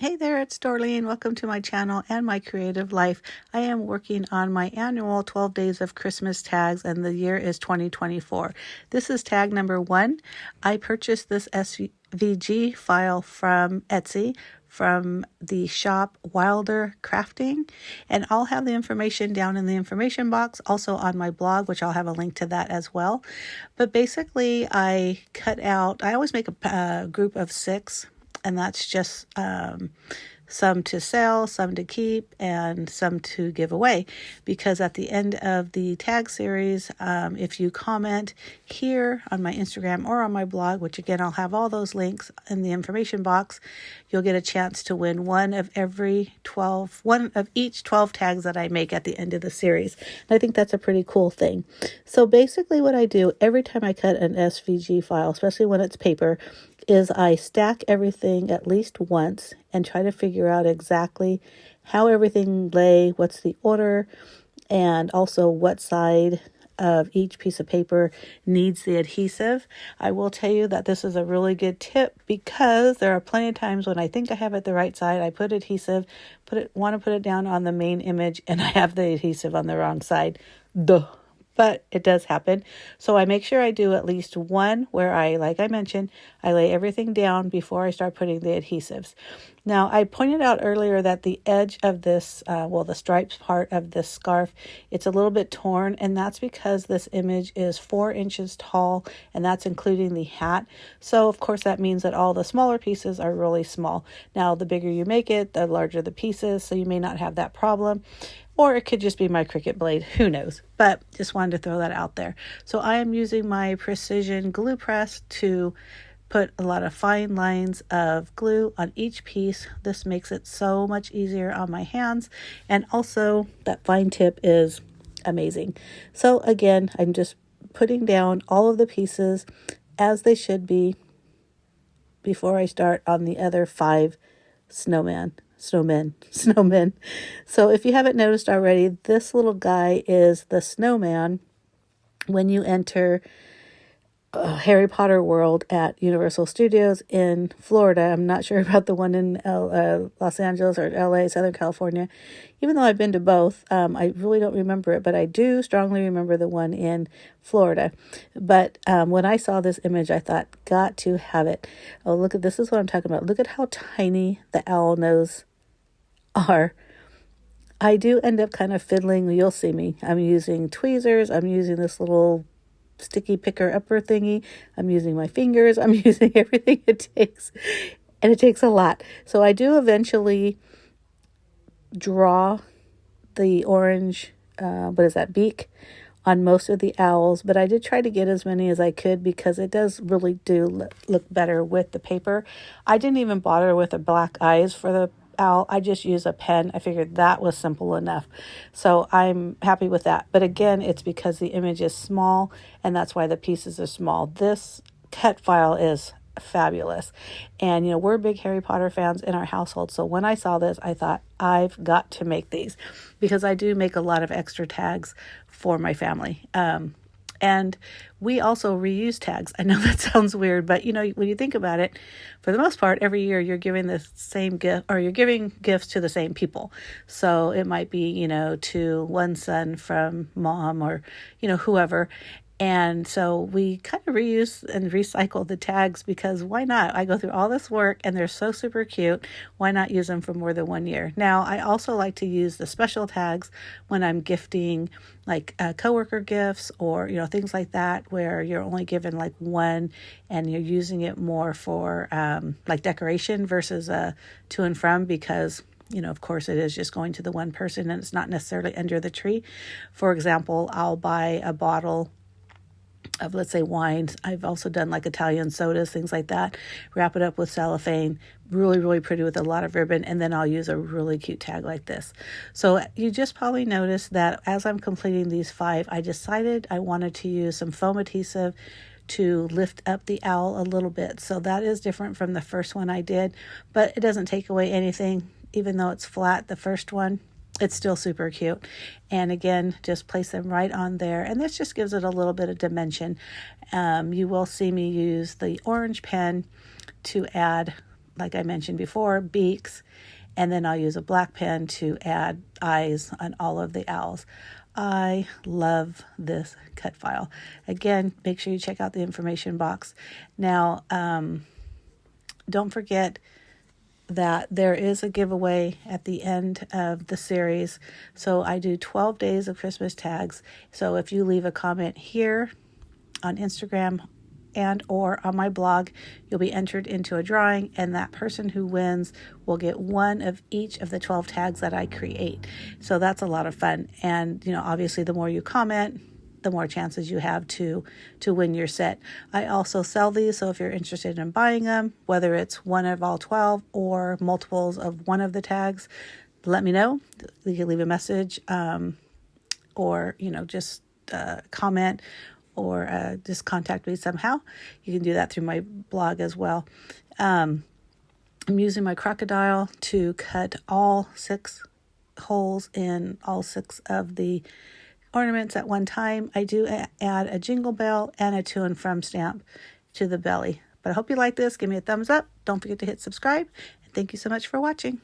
Hey there, it's Dorleen. Welcome to my channel and my creative life. I am working on my annual 12 Days of Christmas tags, and the year is 2024. This is tag number 1. I purchased this SVG file from Etsy from the shop Wilder Crafting, and I'll have the information down in the information box, also on my blog, which I'll have a link to that as well. But basically, I always make a group of 6. And that's just some to sell, some to keep, and some to give away. Because at the end of the tag series, if you comment here on my Instagram or on my blog, which again, I'll have all those links in the information box, you'll get a chance to win one of each 12 tags that I make at the end of the series. And I think that's a pretty cool thing. So basically what I do every time I cut an SVG file, especially when it's paper, is I stack everything at least once and try to figure out exactly how everything lay, what's the order, and also what side of each piece of paper needs the adhesive. I will tell you that this is a really good tip because there are plenty of times when I think I have it the right side, I put adhesive, want to put it down on the main image, and I have the adhesive on the wrong side. Duh. But it does happen. So I make sure I do at least one where like I mentioned, I lay everything down before I start putting the adhesives. Now, I pointed out earlier that the edge of this, the stripes part of this scarf, it's a little bit torn, and that's because this image is 4 inches tall, and that's including the hat. So, of course, that means that all the smaller pieces are really small. Now, the bigger you make it, the larger the pieces, so you may not have that problem. Or it could just be my Cricut blade, who knows, but just wanted to throw that out there. So I am using my precision glue press to put a lot of fine lines of glue on each piece. This makes it so much easier on my hands, and also that fine tip is amazing. So again, I'm just putting down all of the pieces as they should be before I start on the other 5 snowmen. So if you haven't noticed already, this little guy is the snowman when you enter Harry Potter World at Universal Studios in Florida. I'm not sure about the one in Los Angeles or LA, Southern California. Even though I've been to both, I really don't remember it, but I do strongly remember the one in Florida. But when I saw this image, I thought, got to have it. Oh, look at this. Is what I'm talking about. Look at how tiny the owl nose are. I do end up kind of fiddling. You'll see me. I'm using tweezers. I'm using this little sticky picker upper thingy. I'm using my fingers. I'm using everything it takes. And it takes a lot. So I do eventually draw the orange, beak on most of the owls. But I did try to get as many as I could because it does really look better with the paper. I didn't even bother with the black eyes for the owl. I just use a pen. I figured that was simple enough. So I'm happy with that. But again, it's because the image is small, and that's why the pieces are small. This cut file is fabulous. And, we're big Harry Potter fans in our household. So when I saw this, I thought, I've got to make these because I do make a lot of extra tags for my family. And we also reuse tags. I know that sounds weird, but when you think about it, for the most part, every year you're giving the same gift, or you're giving gifts to the same people. So it might be, to one son from mom or, whoever. And so we kind of reuse and recycle the tags because why not? I go through all this work and they're so super cute. Why not use them for more than 1 year? Now, I also like to use the special tags when I'm gifting like coworker gifts or, things like that where you're only given like one and you're using it more for like decoration versus to and from because of course, it is just going to the one person and it's not necessarily under the tree. For example, I'll buy a bottle of, let's say, wines. I've also done like Italian sodas, things like that. Wrap it up with cellophane, really, really pretty with a lot of ribbon, and then I'll use a really cute tag like this. So you just probably noticed that as I'm completing these 5, I decided I wanted to use some foam adhesive to lift up the owl a little bit. So that is different from the first one I did, but it doesn't take away anything, even though it's flat, the first one. It's still super cute. And again, just place them right on there. And this just gives it a little bit of dimension. You will see me use the orange pen to add like I mentioned before, beaks, and then I'll use a black pen to add eyes on all of the owls. I love this cut file. Again, make sure you check out the information box. Now, don't forget that there is a giveaway at the end of the series. So I do 12 days of Christmas tags. So if you leave a comment here on Instagram and or on my blog, you'll be entered into a drawing, and that person who wins will get one of each of the 12 tags that I create. So that's a lot of fun. And, obviously the more you comment, the more chances you have to win your set. I also sell these, so if you're interested in buying them, whether it's one of all 12 or multiples of one of the tags, let me know. You can leave a message or, just comment or just contact me somehow. You can do that through my blog as well. I'm using my crocodile to cut all 6 holes in all 6 of the ornaments at one time. I do add a jingle bell and a to and from stamp to the belly. But I hope you like this. Give me a thumbs up. Don't forget to hit subscribe. And thank you so much for watching.